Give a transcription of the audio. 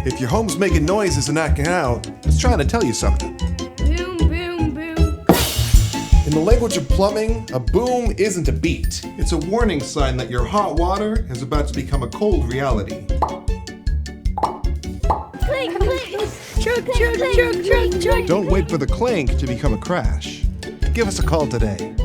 If your home's making noises and acting out, it's trying to tell you something. Boom, boom, boom. In the language of plumbing, a boom isn't a beat. It's a warning sign that your hot water is about to become a cold reality. Clink, clink. Chug, chug, chug, chug, chug. Don't wait for the clink to become a crash. Give us a call today.